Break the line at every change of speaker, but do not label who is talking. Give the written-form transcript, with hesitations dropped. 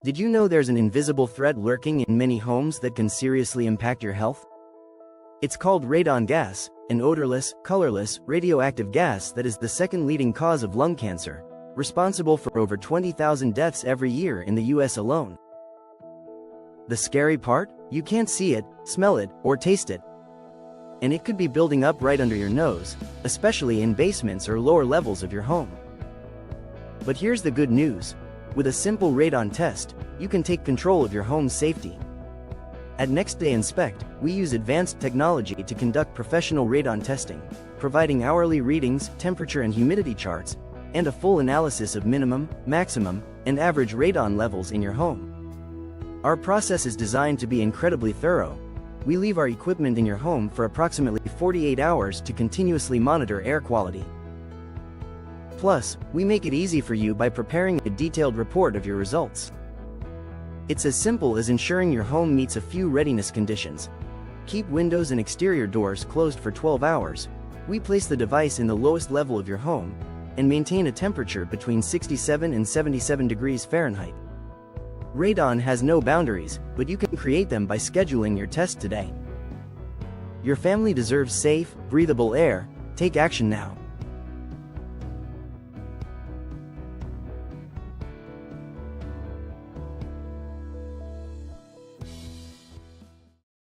Did you know there's an invisible threat lurking in many homes that can seriously impact your health? It's called radon gas, an odorless, colorless, radioactive gas that is the second leading cause of lung cancer, responsible for over 20,000 deaths every year in the US alone. The scary part? You can't see it, smell it, or taste it. And it could be building up right under your nose, especially in basements or lower levels of your home. But here's the good news. With a simple radon test, you can take control of your home's safety. At NextDay Inspect, we use advanced technology to conduct professional radon testing, providing hourly readings, temperature and humidity charts, and a full analysis of minimum, maximum, and average radon levels in your home. Our process is designed to be incredibly thorough. We leave our equipment in your home for approximately 48 hours to continuously monitor air quality. Plus, we make it easy for you by preparing a detailed report of your results. It's as simple as ensuring your home meets a few readiness conditions. Keep windows and exterior doors closed for 12 hours. We place the device in the lowest level of your home and maintain a temperature between 67 and 77 degrees Fahrenheit. Radon has no boundaries, but you can create them by scheduling your test today. Your family deserves safe, breathable air. Take action now.